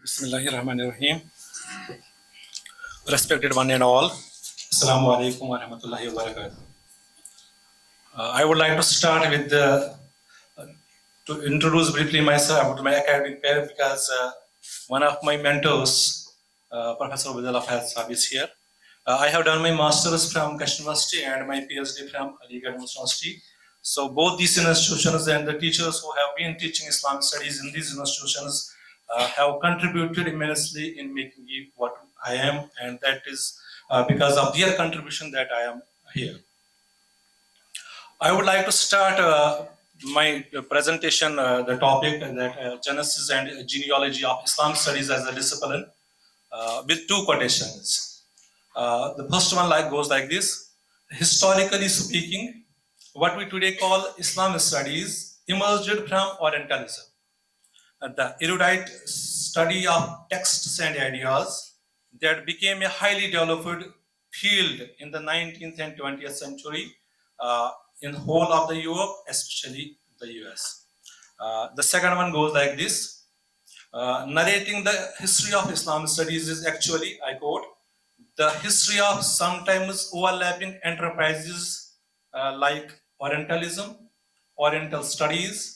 Bismillahirrahmanirrahim. Respected one and all, Assalamu alaikum wa rahmatullahi wa barakatuh. I would like to start with to introduce briefly myself about my academic career because one of my mentors, Professor Abdullah Fayed is here. I have done my master's from Kashmir University and my PhD from Aligarh University. So both these institutions and the teachers who have been teaching Islamic studies in these institutions have contributed immensely in making me what I am, and that is because of their contribution that I am here. I would like to start my presentation, the topic that Genesis and Genealogy of Islam Studies as a discipline, with two quotations. The first one goes like this: historically speaking, what we today call Islamic studies emerged from Orientalism. The erudite study of texts and ideas that became a highly developed field in the 19th and 20th century in the whole of the Europe, especially the US. The second one goes like this. Narrating the history of Islamic studies is actually, I quote, the history of sometimes overlapping enterprises like Orientalism, Oriental studies,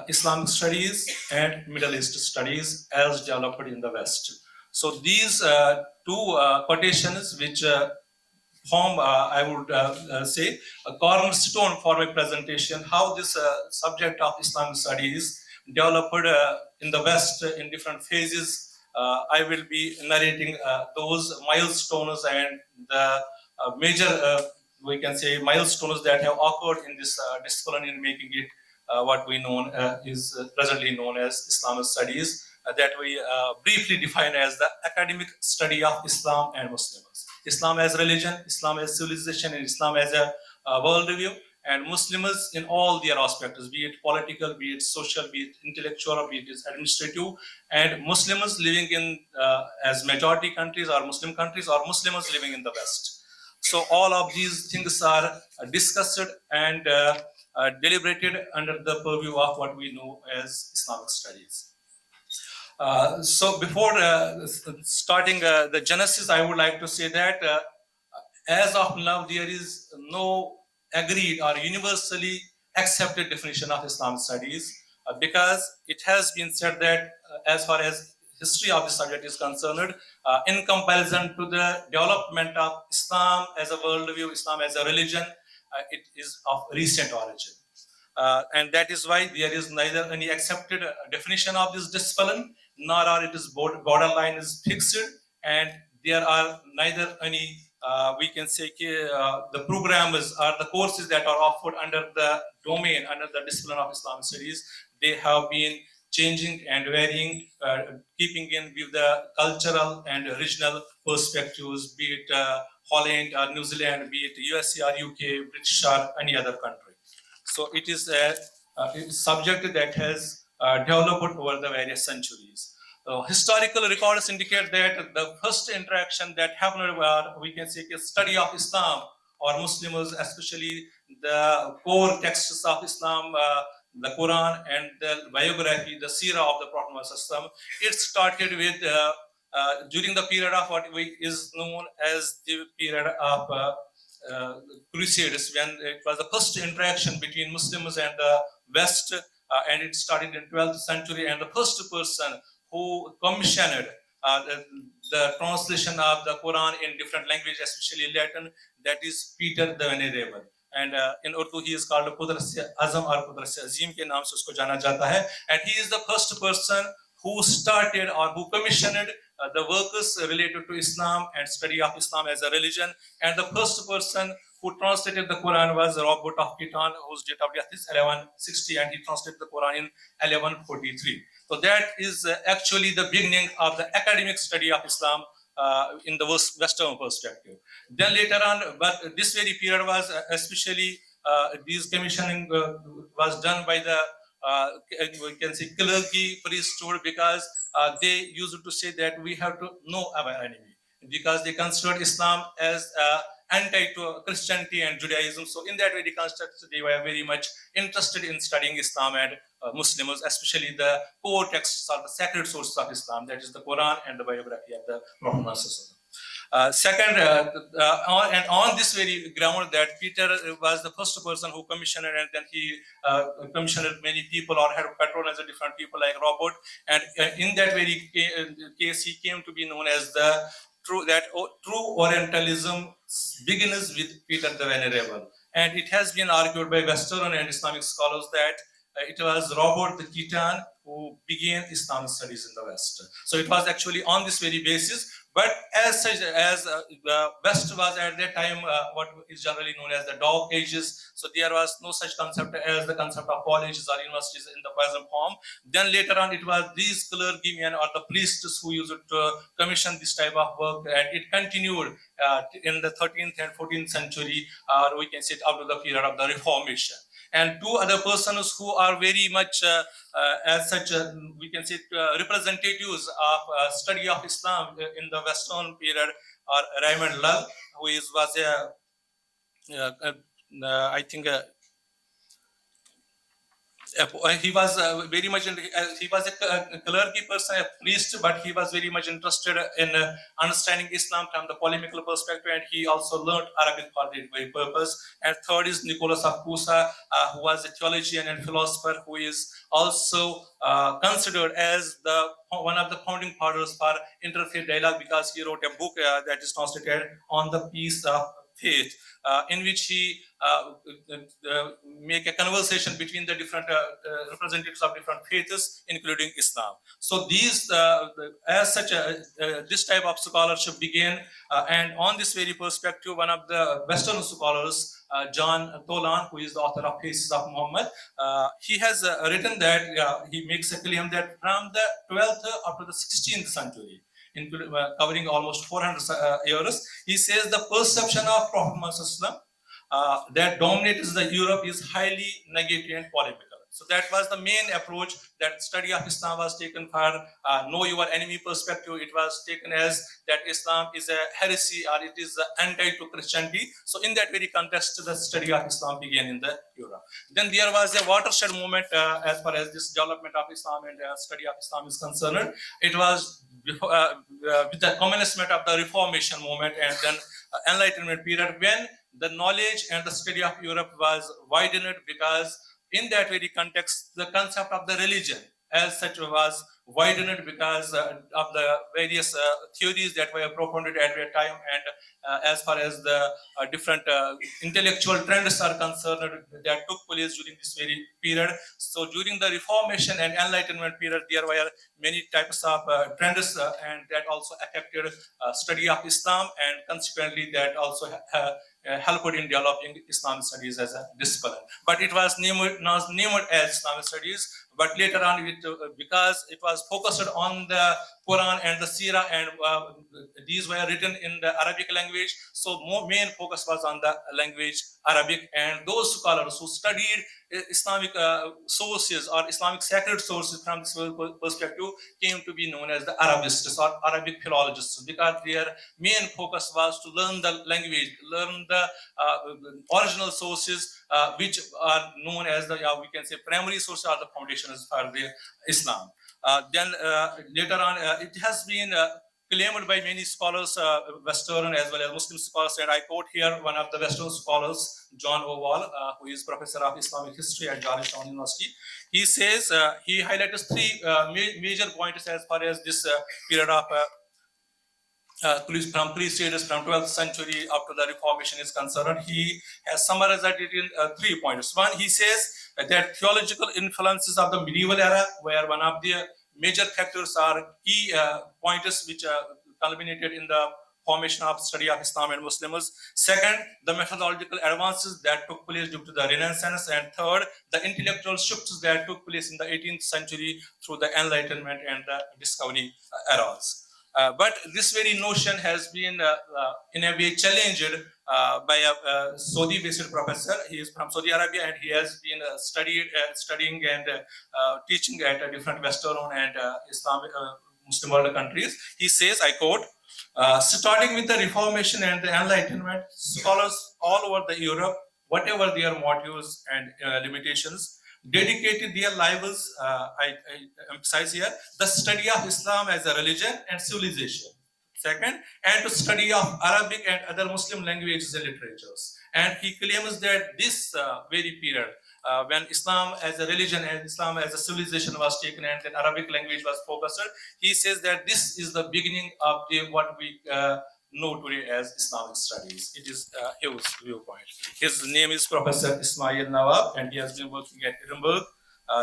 Islamic studies, and Middle East studies as developed in the West. So these two quotations which form, I would say, a cornerstone for my presentation, how this subject of Islamic studies developed in the West in different phases. I will be narrating those milestones and the major, we can say, milestones that have occurred in this discipline in making it what we know is presently known as Islamic studies, that we briefly define as the academic study of Islam and Muslims. Islam as religion, Islam as civilization, and Islam as a worldview, and Muslims in all their aspects, be it political, be it social, be it intellectual, be it administrative, and Muslims living in as majority countries or Muslim countries, or Muslims living in the West. So all of these things are discussed and deliberated under the purview of what we know as Islamic studies. So before starting the genesis, I would like to say that as of now, there is no agreed or universally accepted definition of Islamic studies because it has been said that as far as history of the subject is concerned, in comparison to the development of Islam as a worldview, Islam as a religion, it is of recent origin. And that is why there is neither any accepted definition of this discipline, nor are it is borderline is fixed, and there are neither any we can say the programs or the courses that are offered under the domain, under the discipline of Islamic studies. They have been changing and varying, keeping in view the cultural and regional perspectives, be it Holland or New Zealand, be it USA or UK, British or any other country. So it is a subject that has developed over the various centuries. Historical records indicate that the first interaction that happened, we can say, a study of Islam or Muslims, especially the core texts of Islam, the Quran and the biography, the seerah of the Prophet Muhammad. It started with during the period of what is known as the period of Crusades, when it was the first interaction between Muslims and the West, and it started in 12th century. And the first person who commissioned the translation of the Quran in different languages, especially Latin, that is Peter the Venerable. And in Urdu, he is called Qudrat-e-Azam or Qudrat-e-Azim ke naam se usko jana jata hai. And he is the first person who started or who commissioned the works related to Islam and study of Islam as a religion. And the first person who translated the Quran was Robert of Kitan, whose date of death is 1160, and he translated the Quran in 1143. So that is actually the beginning of the academic study of Islam in the Western perspective. Then later on, but this very period was especially this commissioning was done by the we can say clergy, priesthood, because they used to say that we have to know our enemy, because they considered Islam as anti to Christianity and Judaism. So in that very context, they were very much interested in studying Islam and Muslims, especially the core texts or the sacred sources of Islam, that is the Quran and the biography of the Prophet Muhammad. Second, on this very ground that Peter was the first person who commissioned, and then he commissioned many people or had patronized different people like Robert, and in that very case, he came to be known as the true Orientalism begins with Peter the Venerable. And it has been argued by Western and Islamic scholars that it was Robert the Khitan who began Islamic studies in the West. So it was actually on this very basis. But as such, as the West was at that time what is generally known as the Dark Ages, so there was no such concept as the concept of colleges or universities in the present form. Then later on, it was these clergymen or the priests who used to commission this type of work, and it continued in the 13th and 14th century, or we can say up to the period of the Reformation. And two other persons who are very much as such, we can say representatives of study of Islam in the Western period are Raymond Lull, who was I think he was very much he was a clergy person, a priest, but he was very much interested in understanding Islam from the polemical perspective, and he also learned Arabic for that very purpose. And third is Nicholas of Cusa, who was a theologian and philosopher, who is also considered as the one of the founding fathers for interfaith dialogue, because he wrote a book that is translated on the peace of faith, in which he make a conversation between the different representatives of different faiths, including Islam. So these, as such, this type of scholarship began, and on this very perspective, one of the Western scholars, John Tolan, who is the author of Faces of Muhammad, he has written that he makes a claim that from the 12th up to the 16th century, covering almost 400 years, he says the perception of Prophet Muhammad that dominates the Europe is highly negative and polemical. So that was the main approach that study of Islam was taken for know your enemy perspective. It was taken as that Islam is a heresy or it is anti to Christianity. So in that very context, the study of Islam began in the Europe. Then there was a watershed moment as far as this development of Islam and study of Islam is concerned. It was with the commencement of the Reformation movement and then Enlightenment period, when the knowledge and the study of Europe was widened, because in that very context, the concept of the religion as such was widened because of the various theories that were propounded at that time, and as far as the different intellectual trends are concerned that took place during this very period. So during the Reformation and Enlightenment period, there were many types of trends, and that also affected study of Islam, and consequently that also helped in developing Islamic studies as a discipline. But it was not named as Islamic studies, but later on, because it was focused on the Quran and the Sirah, and these were written in the Arabic language, so main focus was on the language Arabic, and those scholars who studied Islamic sources or Islamic sacred sources from this perspective came to be known as the Arabists or Arabic philologists, because their main focus was to learn the language, learn the original sources, which are known as the, we can say, primary sources or the foundations for the Islam. Then later on, it has been claimed by many scholars, Western as well as Muslim scholars, and I quote here one of the Western scholars, John Oval, who is professor of Islamic history at Georgetown University. He says, he highlights three major points as far as this period of from three stages from 12th century up to the Reformation is concerned. He has summarized it in 3 points. One, he says that theological influences of the medieval era were one of the major factors or key pointers which culminated in the formation of study of Islam and Muslims. Second, the methodological advances that took place due to the Renaissance. And third, the intellectual shifts that took place in the 18th century through the Enlightenment and the Discovery eras. But this very notion has been in a way challenged by a Saudi-based professor. He is from Saudi Arabia, and he has been studying and teaching at a different Western and Islamic Muslim world countries. He says, I quote, starting with the Reformation and the Enlightenment, scholars all over the Europe, whatever their motives and limitations, dedicated their lives, I emphasize here, the study of Islam as a religion and civilization. Second, and to study of Arabic and other Muslim languages and literatures. And he claims that this very period, when Islam as a religion and Islam as a civilization was taken and then Arabic language was focused, he says that this is the beginning of what we know today as Islamic studies. It is his viewpoint. His name is Professor Ismail Nawab, and he has been working at Edinburgh,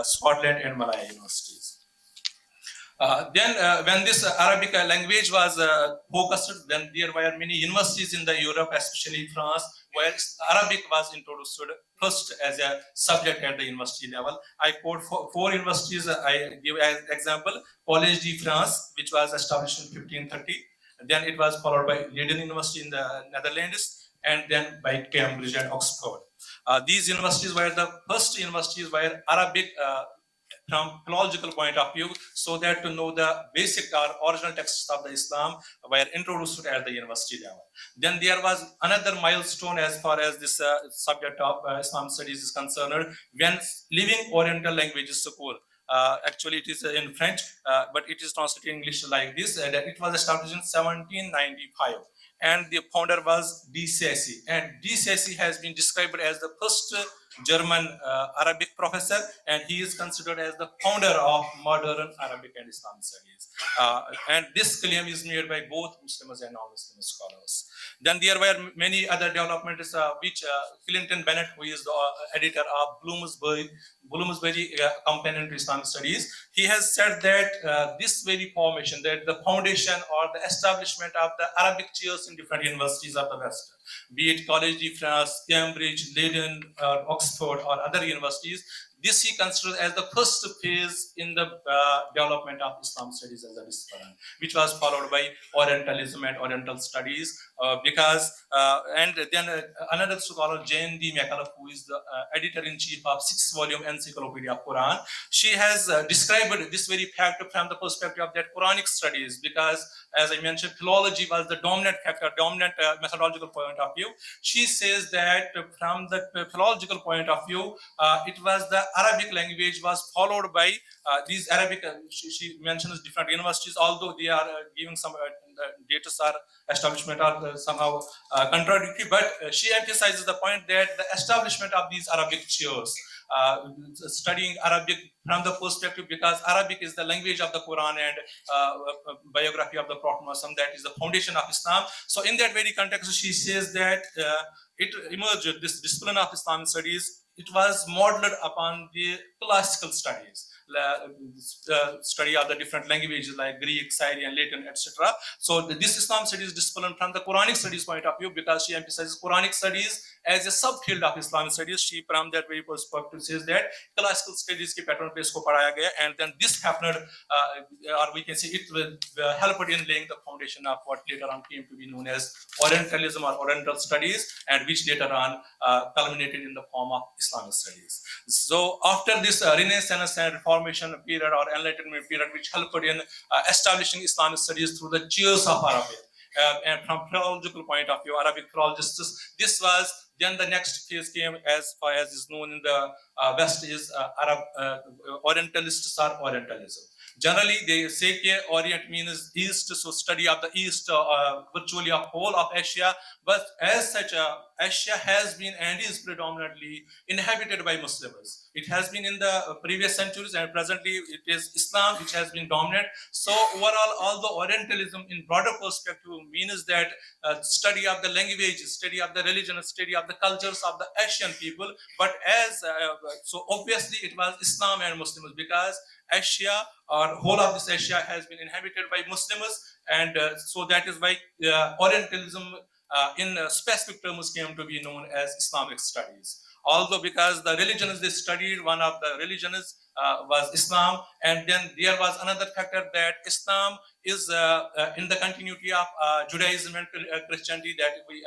Scotland, and Malaya universities. When this Arabic language was focused, then there were many universities in the Europe, especially France, where Arabic was introduced first as a subject at the university level. I quote four universities. I give as example: Collège de France, which was established in 1530. Then it was followed by Leiden University in the Netherlands, and then by Cambridge and Oxford. These universities were the first universities where Arabic from philological point of view, so that to know the basic or original texts of the Islam were introduced at the university level. Then there was another milestone as far as this subject of Islam studies is concerned, when Living Oriental Languages School, actually it is in French, but it is translated in English like this, that it was established in 1795. And the founder was D. Sassi. And D. Sassi has been described as the first German Arabic professor, and he is considered as the founder of modern Arabic and Islamic studies. And this claim is made by both Muslims and non-Muslim scholars. Then there were many other developments which Clinton Bennett, who is the editor of Bloomsbury Companion to Islamic Studies, he has said that this very formation, that the foundation or the establishment of the Arabic chairs in different universities of the West, be it Collège de France, Cambridge, Leiden, Oxford, or other universities, this he considers as the first phase in the development of Islam studies as a discipline, which was followed by Orientalism and Oriental studies. And then another scholar, Jane D. McAuliffe, who is the editor-in-chief of 6-volume Encyclopedia of Quran, she has described this very fact from the perspective of that Quranic studies, because, as I mentioned, philology was the dominant factor, dominant methodological point of view. She says that from the philological point of view, it was the Arabic language was followed by these Arabic, she mentions different universities, although they are giving some data are establishment are somehow contradictory, but she emphasizes the point that the establishment of these Arabic chairs, studying Arabic from the perspective, because Arabic is the language of the Quran and biography of the Prophet Muhammad, that is the foundation of Islam. So in that very context, she says that it emerged, this discipline of Islamic studies, it was modeled upon the classical studies, study of the different languages like Greek, Syrian, Latin, etc. So this Islam studies discipline from the Quranic studies point of view, because she emphasizes Quranic studies as a subfield of Islamic studies. She from that very perspective says that classical studies ke pattern pe isko padhaya gaya, and then this happened, or we can say it will help in laying the foundation of what later on came to be known as Orientalism or Oriental studies, and which later on culminated in the form of Islamic studies. So after this Renaissance and Reformation period or Enlightenment period, which helped in establishing Islamic studies through the chairs of Arabic, and from philological point of view, Arabic philologists, this was then the next phase came, as far as is known in the West, is Orientalists or Orientalism. Generally, they say that Orient means East, so study of the East, virtually of whole of Asia. But as such, Asia has been and is predominantly inhabited by Muslims. It has been in the previous centuries, and presently it is Islam which has been dominant. So overall, although Orientalism in broader perspective means that study of the languages, study of the religion, study of the cultures of the Asian people, but as so obviously it was Islam and Muslims, because Asia or whole of this Asia has been inhabited by Muslims, and so that is why Orientalism in specific terms came to be known as Islamic studies. Although because the religions they studied, one of the religions was Islam, and then there was another factor that Islam is in the continuity of Judaism and Christianity, that we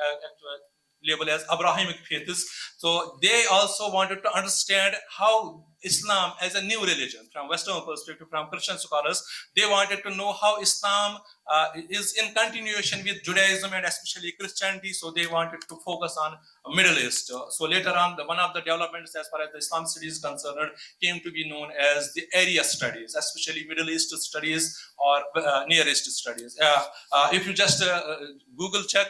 label as Abrahamic faiths. So they also wanted to understand how Islam as a new religion from Western perspective, from Christian scholars. They wanted to know how Islam is in continuation with Judaism and especially Christianity, so they wanted to focus on Middle East. So later on, one of the developments as far as the Islam studies is concerned came to be known as the area studies, especially Middle East studies or Near East studies. If you just Google check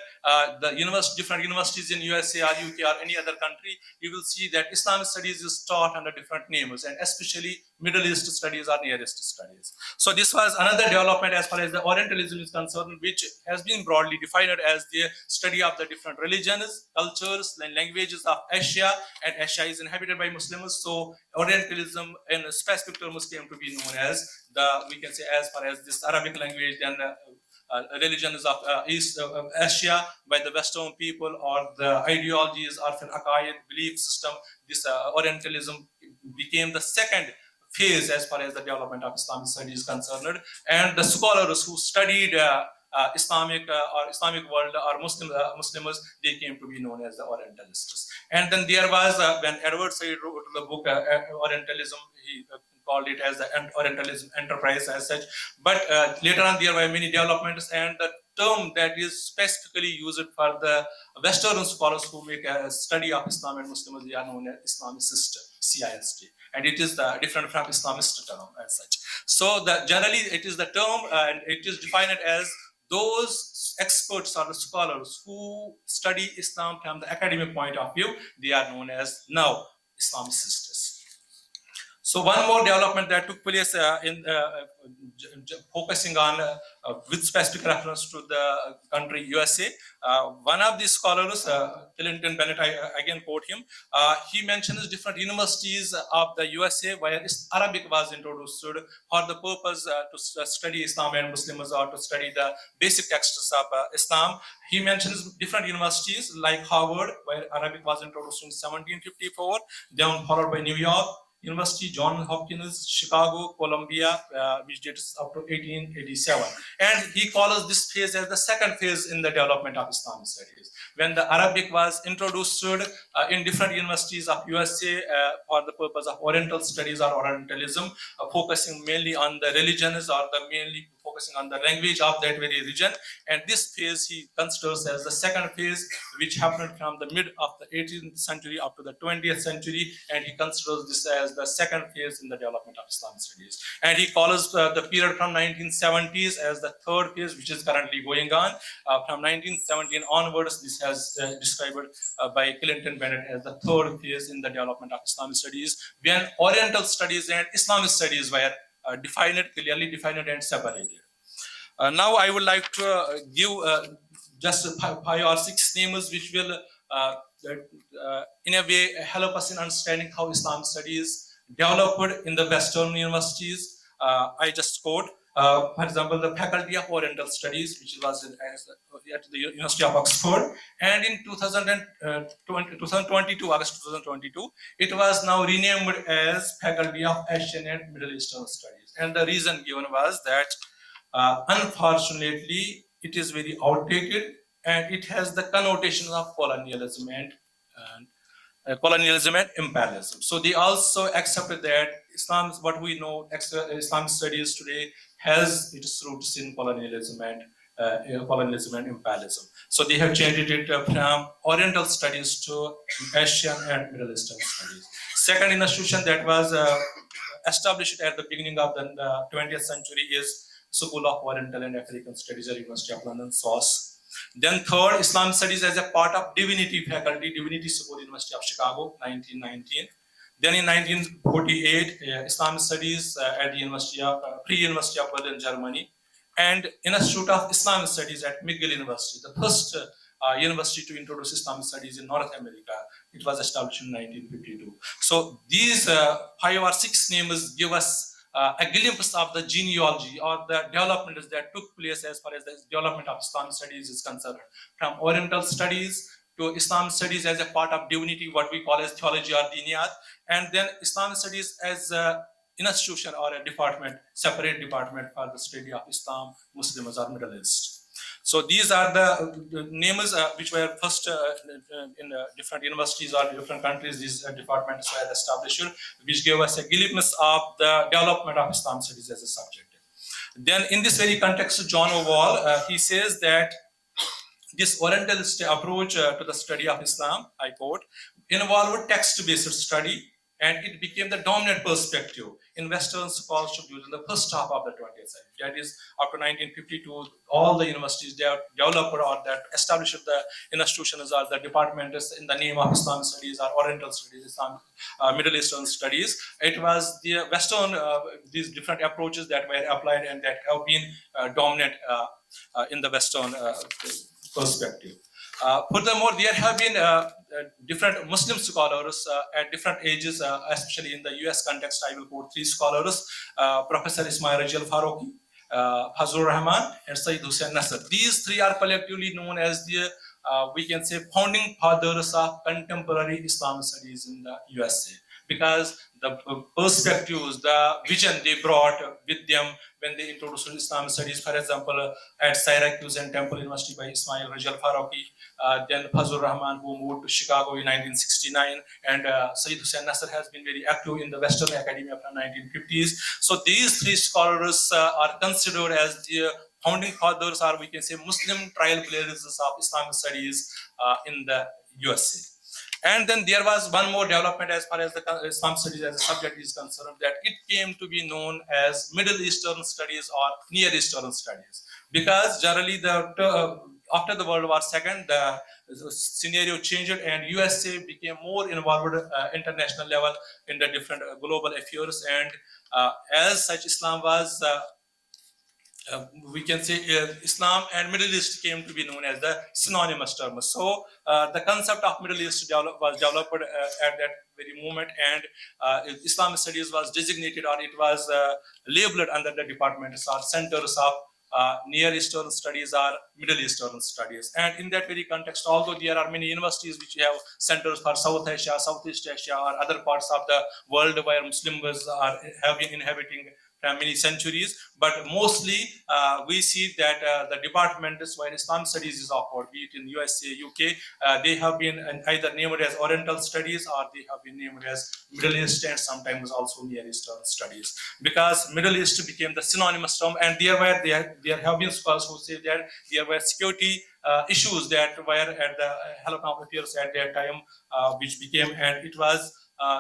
the different universities in USA or UK or any other country, you will see that Islamic studies is taught under different names, and especially Middle East studies or Near East studies. So this was another development as far as the Orientalism is concerned, which has been broadly defined as the study of the different religions, cultures, and languages of Asia, and Asia is inhabited by Muslims. So Orientalism in specific terms came to be known as we can say as far as this Arabic language and religions of East Asia by the Western people, or the ideologies or Aqaid belief system. This Orientalism became the second phase as far as the development of Islamic studies is concerned, and the scholars who studied Islamic or Islamic world or Muslims, they came to be known as the Orientalists. And then there was when Edward Said wrote the book Orientalism, he called it as the Orientalism enterprise as such. But later on, there were many developments, and the term that is specifically used for the Western scholars who make a study of Islam and Muslims, they are known as Islamicist, CIST, and it is different from Islamist term as such. So generally, it is the term, and it is defined as those experts or the scholars who study Islam from the academic point of view. They are known as now Islamicists. So one more development that took place in focusing on with specific reference to the country USA. One of these scholars, Clinton Bennett, I again quote him, he mentions different universities of the USA where Arabic was introduced for the purpose to study Islam and Muslims, or to study the basic texts of Islam. He mentions different universities like Harvard, where Arabic was introduced in 1754, then followed by New York University, Johns Hopkins, Chicago, Columbia, which dates up to 1887. And he calls this phase as the second phase in the development of Islamic studies, when the Arabic was introduced in different universities of USA for the purpose of Oriental studies or Orientalism, focusing mainly on the religions, or mainly focusing on the language of that very region. And this phase he considers as the second phase, which happened from the mid of the 18th century up to the 20th century, and he considers this as the second phase in the development of Islamic studies. And he calls the period from 1970s as the third phase, which is currently going on. From 1917 onwards, this has described by Clinton Bennett as the third phase in the development of Islamic studies, when Oriental studies and Islamic studies were clearly defined and separated. Now I would like to give just 5 or 6 names which will in a way help us in understanding how Islam studies developed in the Western universities. I just quote, for example, the Faculty of Oriental Studies, which was at the University of Oxford, and in 2022, August 2022, it was now renamed as Faculty of Asian and Middle Eastern Studies. And the reason given was that, unfortunately, it is very outdated, and it has the connotation of colonialism and imperialism. So they also accepted that Islam, what we know, Islamic studies today, has its roots in colonialism and imperialism. So they have changed it from Oriental studies to Asian and Middle Eastern studies. Second institution that was established at the beginning of the 20th century is School of Oriental and African Studies at University of London, SOS. Then third, Islam studies as a part of Divinity faculty, Divinity School, University of Chicago, 1919. Then in 1948, Islam studies at the Pre-University of Berlin, Germany, and Institute of Islamic Studies at McGill University, the first university to introduce Islamic studies in North America. It was established in 1952. So these 5 or 6 names give us a glimpse of the genealogy or the developments that took place as far as the development of Islamic studies is concerned, from Oriental studies to Islam studies as a part of divinity, what we call as theology or diniyat, and then Islamic studies as an institution or a department, separate department for the study of Islam, Muslims, or Middle East. So these are the names which were first in different universities or different countries. These departments were established, which gave us a glimpse of the development of Islam studies as a subject. Then, in this very context, John Oval he says that this Orientalist approach to the study of Islam, I quote, involved text-based study, and it became the dominant perspective in Western scholarship during the first half of the 20th century. That is, after 1952, all the universities developed or that established the institutions or the departments in the name of Islamic studies or Oriental studies, Islam, Middle Eastern studies. It was the Western, these different approaches that were applied and that have been dominant in the Western perspective. Furthermore, there have been different Muslim scholars at different ages, especially in the US context. I will quote three scholars, Professor Ismail Rajal Farouqi, Fazlur Rahman, and Sayyid Hussain Nasr. These three are collectively known as the, we can say, founding fathers of contemporary Islamic studies in the USA. Because the perspectives, the vision they brought with them when they introduced Islamic studies, for example, at Syracuse and Temple University by Ismail Rajal Farouqi, then Fazlur Rahman, who moved to Chicago in 1969, and Sayyid Hussain Nasr has been very active in the Western academia from 1950s. So these three scholars are considered as the founding fathers, or we can say Muslim trailblazers of Islamic studies in the USA. And then there was one more development as far as the Islam studies as a subject is concerned, that it came to be known as Middle Eastern studies or Near Eastern studies. Because generally, after the World War II, the scenario changed and USA became more involved international level in the different global affairs. And as such, Islam was we can say Islam and Middle East came to be known as the synonymous terms. So the concept of Middle East was developed at that very moment, and Islamic studies was designated, or it was labeled under the departments or centers of Near Eastern studies or Middle Eastern studies. And in that very context, although there are many universities which have centers for South Asia, Southeast Asia, or other parts of the world where Muslims have been inhabiting many centuries, but mostly we see that the departments where Islam studies is offered, be it in USA, UK, they have been either named as Oriental studies or they have been named as Middle East and sometimes also Near Eastern studies, because Middle East became the synonymous term, and there have been scholars who say that there were security issues that were at the Helcom affairs at that time, which became, and it was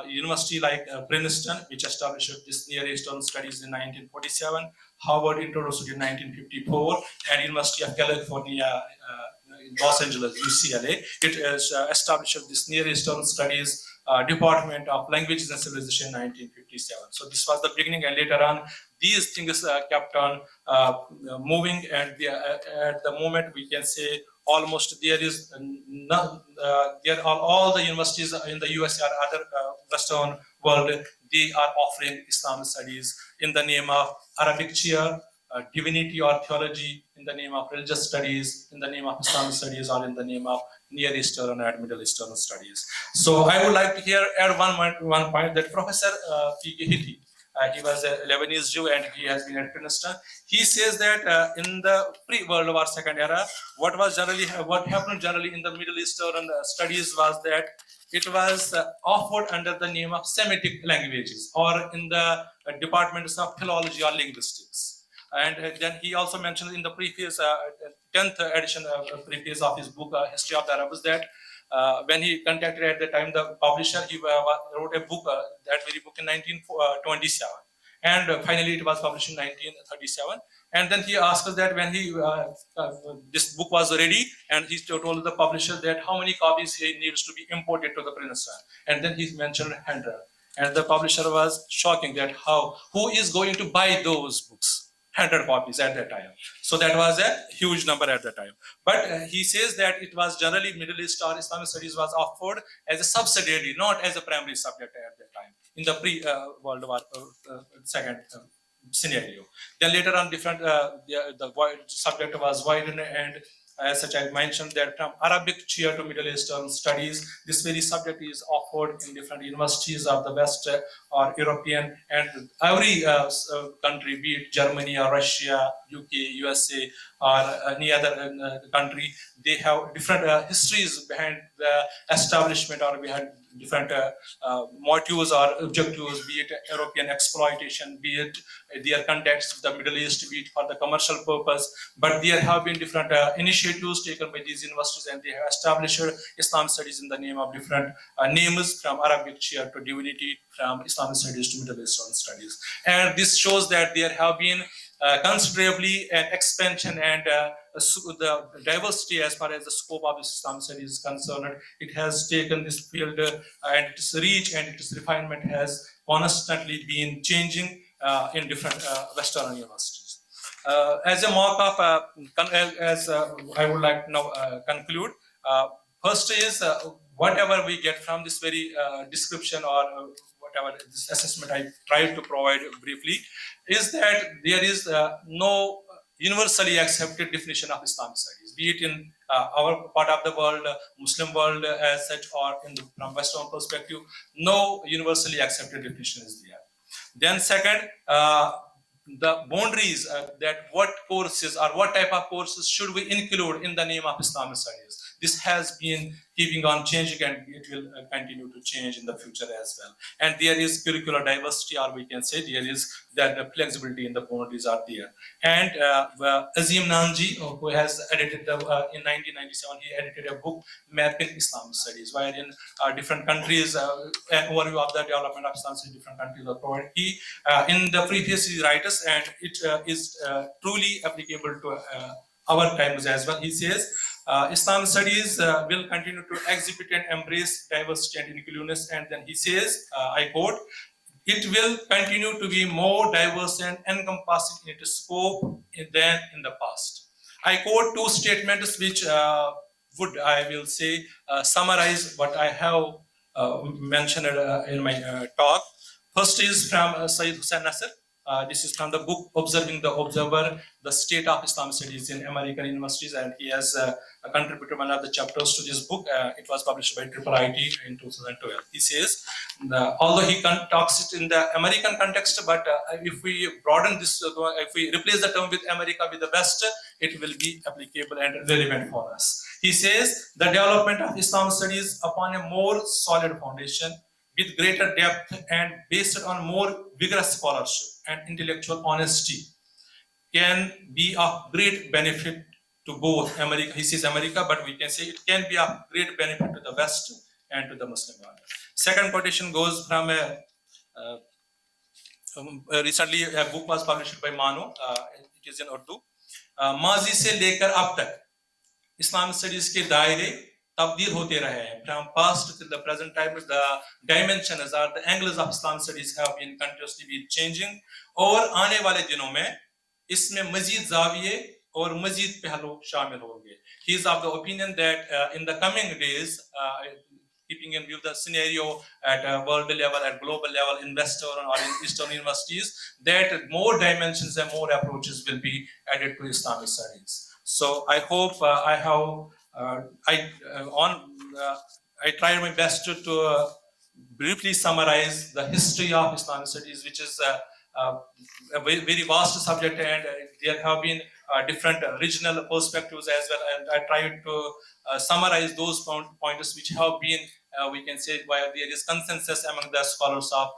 university like Princeton, which established this Near Eastern studies in 1947, Harvard introduced it in 1954, and University of California, Los Angeles, UCLA, it established this Near Eastern studies Department of Languages and Civilization in 1957. So this was the beginning, and later on, these things kept on moving, and at the moment we can say almost there is there are all the universities in the US or other Western world, they are offering Islamic studies in the name of Arabic chair, divinity or theology, in the name of religious studies, in the name of Islamic studies, or in the name of Near Eastern and Middle Eastern studies. So I would like to here add one point that Professor Hiti, he was a Lebanese Jew and he has been at Princeton. He says that in the pre-World War II era, what happened generally in the Middle Eastern studies was that it was offered under the name of Semitic languages, or in the departments of philology or linguistics. And then he also mentioned in the preface, 10th edition preface of his book, History of the Arabs, that when he contacted at the time the publisher, he wrote a book, that very book in 1927. And finally it was published in 1937. And then he asked us that when this book was ready, and he told the publisher that how many copies he needs to be imported to the Princeton. And then he mentioned 100. And the publisher was shocking that who is going to buy those books? 100 copies at that time. So that was a huge number at that time. But he says that it was generally Middle East or Islamic studies was offered as a subsidiary, not as a primary subject at that time, in the pre-World War II scenario. Then later on, different the subject was widened, and As such, I mentioned that from Arabic chair to Middle Eastern studies, this very subject is offered in different universities of the West or European, and every country, be it Germany or Russia, UK, USA, or any other country, they have different histories behind the establishment or behind different motives or objectives, be it European exploitation, be it their context of the Middle East, be it for the commercial purpose. But there have been different initiatives taken by these universities, and they have established Islam studies in the name of different names, from Arabic chair to divinity, from Islamic studies to Middle Eastern studies. And this shows that there have been considerably an expansion and the diversity as far as the scope of Islam studies is concerned. It has taken this field and its reach and its refinement has constantly been changing in different Western universities. As a mock-up, I would like to now conclude. First is whatever we get from this very description or whatever this assessment I tried to provide briefly, is that there is no universally accepted definition of Islamic studies, be it in our part of the world, Muslim world as such, or from Western perspective, no universally accepted definition is there. Then second, the boundaries that what courses or what type of courses should we include in the name of Islamic studies. This has been keeping on changing, and it will continue to change in the future as well. And there is curricular diversity, or we can say there is that the flexibility in the boundaries are there. And Azim Nanji, who has edited in 1997, he edited a book, Mapping Islamic Studies, where in different countries, an overview of the development of Islam in different countries are provided. He, in the preface, he writes, and it is truly applicable to our times as well. He says, Islam studies will continue to exhibit and embrace diversity and inclusiveness. And then he says, I quote, it will continue to be more diverse and encompassing in its scope than in the past. I quote two statements which would, I will say, summarize what I have mentioned in my talk. First is from Sayyid Hussain Nasser. This is from the book Observing the Observer, the State of Islamic Studies in American Universities, and he has contributed one of the chapters to this book. It was published by IIIT in 2012. He says, although he talks it in the American context, but if we broaden this, if we replace the term with America with the West, it will be applicable and relevant for us. He says, the development of Islamic studies upon a more solid foundation, with greater depth and based on more vigorous scholarship and intellectual honesty, can be of great benefit to both America. He says America, but we can say it can be of great benefit to the West and to the Muslim world. Second quotation goes from recently a book was published by Mano. It is in Urdu. माजी से लेकर अब तक Islamic studies के दायरे तब्दील होते रहे हैं. From past till the present time, the dimensions or the angles of Islamic studies have been continuously been changing. और आने वाले दिनों में इसमें मजीद जाविये और मजीद पहलू शामिल होंगे. He is of the opinion that in the coming days, keeping in view the scenario at a world level, at global level, in Western or in Eastern universities, that more dimensions and more approaches will be added to Islamic studies. So I hope I have I tried my best to briefly summarize the history of Islamic studies, which is a very, very vast subject, and there have been different regional perspectives as well. And I tried to summarize those pointers which have been, we can say, where there is consensus among the scholars of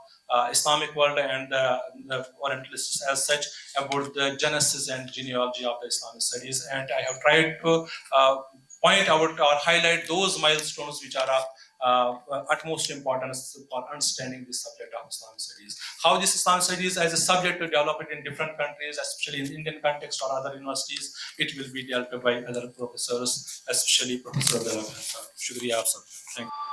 Islamic world and the Orientalists as such about the genesis and genealogy of the Islamic studies. And I have tried to point out or highlight those milestones which are of utmost importance for understanding this subject of Islamic studies. How this Islamic studies as a subject to develop it in different countries, especially in Indian context or other universities, it will be dealt by other professors, especially Professor Abdullah. Shukriya, sir. Thank you.